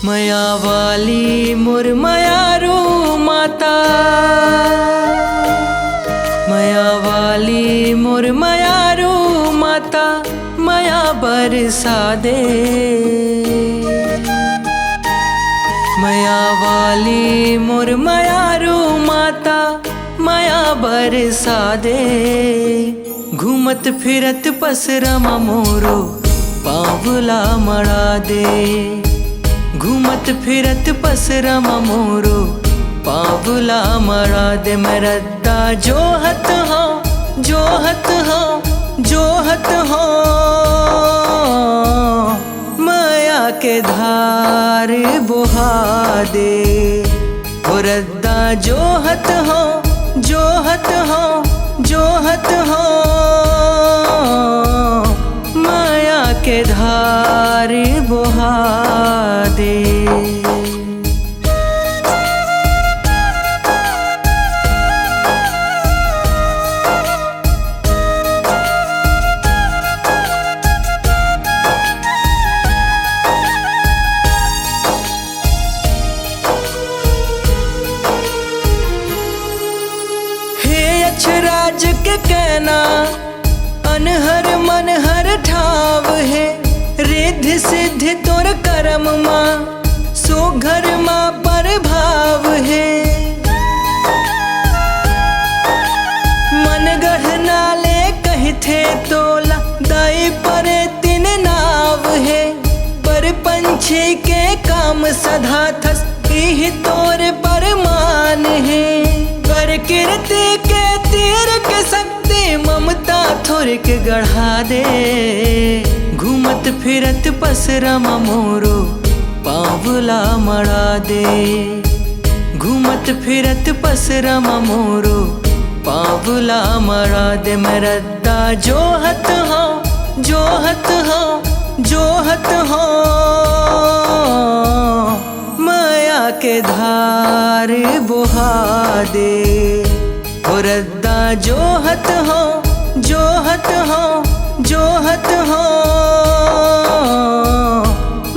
मया वाली मोर मयारू माता, मया वाली मोर मयारू माता, मया बरसा दे। मया वाली मोर मयारू माता, मया बरसा दे। घूमत फिरत पसरमा मोरो पावला मड़ा दे। घूमत फिरत पसरमा मोरो पावला मरा दे। मैं रद्दा जोहत हूँ जोहत हूँ जोहत हूँ, माया के धार बुहा दे। वो रद्दा जोहत हूँ जोहत हूँ जोहत हूँ, माया के धार बुहा दे। हे अक्षराज के कहना अनहर मनहर ठाव है। रिद्धि सिद्धि तोर करम माँ सो घर माँ पर भाव है। मन गढ़ नाले कही थे तोला दाई परे तीन नाव है। पर पंछी के काम सधा थस ही तोर परमान है। कर कीर्ति के तीर के शक्ति ममता थोर के गढ़ा दे। घूमत फिरत पसरमा मोरो पावला मड़ा दे। घूमत फिरत पसरमा मोरो पावला मड़ा दे। मैं रद्दा जोहत हूँ जोहत हूँ जोहत हूँ, माया के धार बुहा दे। वो रद्दा जोहत हूँ जोहत हूँ जोहत हूँ,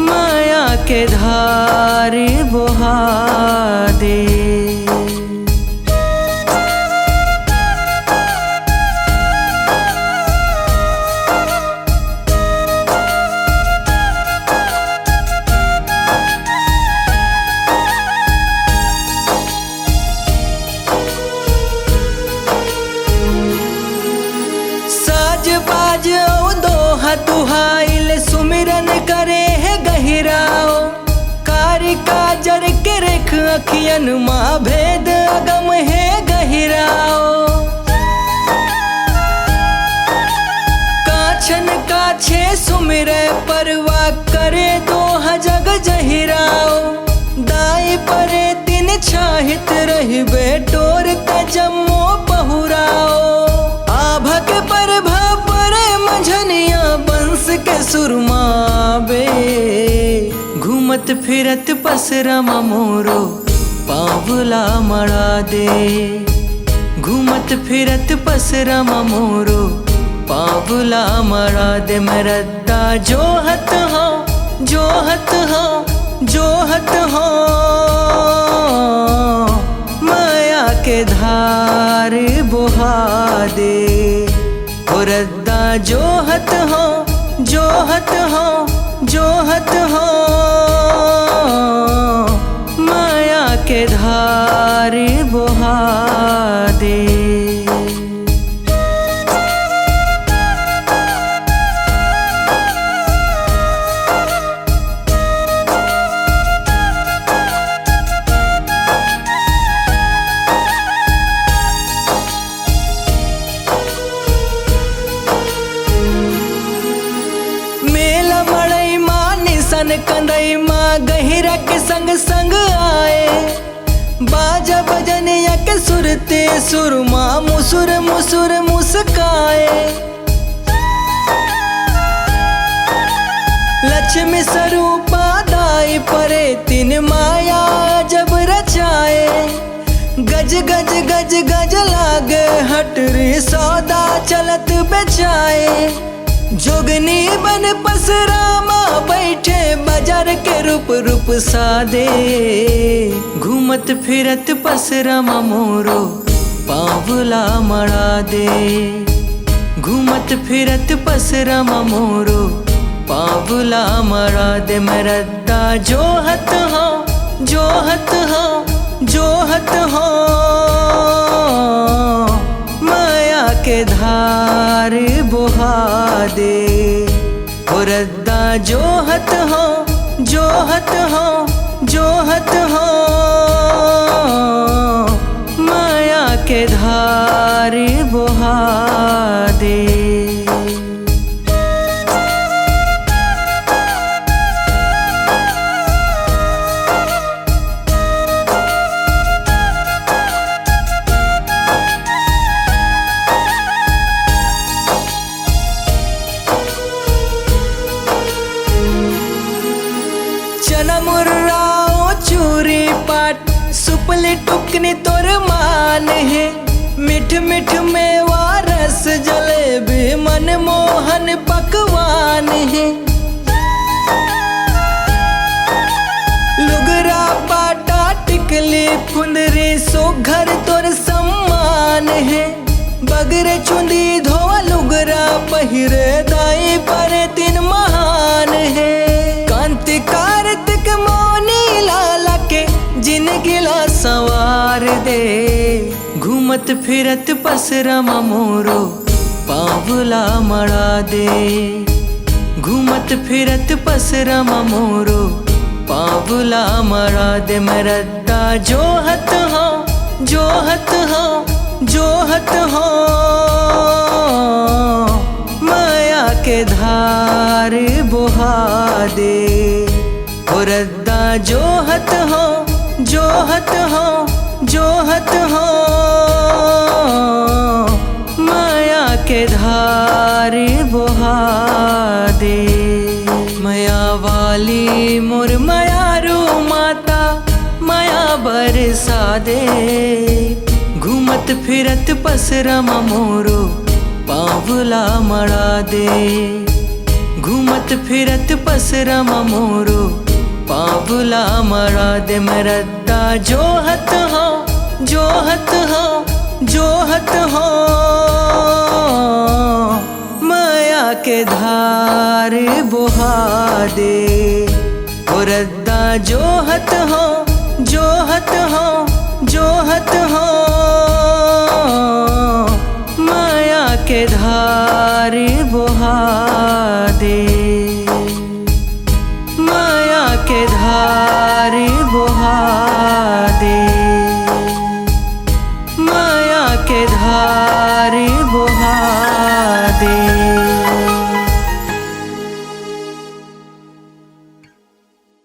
माया के धार बुहा दे। साज बाज दोहा तुहाइल सुमिरन करे है गहिराओ। कारी काजर के रेख अखियन माँ भेद अगम है गहिराओ। काछन काछे सुमिरे परवा करे दोहा जग जहिराओ। दाई परे तीन छाहित रही बेटोर तजमो बहुराओ। आभक पर भापरे मझनिया बंस के सुरमाबे। घूमत फिरत पसरमा मोरो पावला मड़ा दे। घूमत फिरत पसरमा मोरो पावला मड़ा दे। मैं रद्दा जोहत हूँ जोहत हूँ जोहत हूँ, माया के धार बुहा दे। वो रद्दा जोहत हूँ जोहत हूँ जोहत हूँ, माया के धार बुहा दे। सन कंदई माँ गहिरा के संग संग आए। बाजा बजनिया के सुरते सुरमा मुसुर मुसुर मुस्काए। लक्ष्मी स्वरूपा दाई परे तीन माया जब रचाए। गज गज गज गज लागे हटरी सौदा चलत बेचाए। जोगनी बन पसरामा बैठे बाजार के रूप रूप सादे। घूमत फिरत पसरामा मोरो पावला मड़ा दे। घूमत फिरत पसरामा मोरो पावला मड़ा दे। मैं रद्दा जोहत हाँ जोहत हाँ जोहत हाँ माया के धार बुहा दे। हो रद्दा जोहत हाँ जोहत हाँ जोहत हाँ माया के धार बुहा दे। चना मुर्राओ चूरी पाट सुपली टुकनी तोर मान है। मिठ मिठ मेवा रस जलेबी मनमोहन पकवान है। लुगरा पाटा टिकली फुंदरी सो घर तोर सम्मान है। बगरे चुंदी धोवा लुगरा पहिरे दाई पर तीन महान है। कांति कार्तिक मौनी लाला के जिनगी ला सवार दे। घूमत फिरत पसरामा मोरो पावला मड़ा दे। घूमत फिरत पसरामा मोरो पावला मड़ा दे। मैं रद्दा जोहत हाँ जोहत हाँ जोहत हाँ माया के धार बुहा दे। हो रद्दा जोहत हाँ जोहत हाँ जोहत हाँ माया के धार बुहा दे। माया वाली मोर मायारू माता माया बरसा दे। घूमत फिरत पसरामा मोरो पावला मड़ा दे। घूमत फिरत पसरामा मोरो पावला मड़ा दे। मैं रद्दा जोहत हाँ जोहत हाँ जोहत हाँ माया के धार बुहा दे। हो रद्दा जोहत हाँ जोहत हाँ जोहत हाँ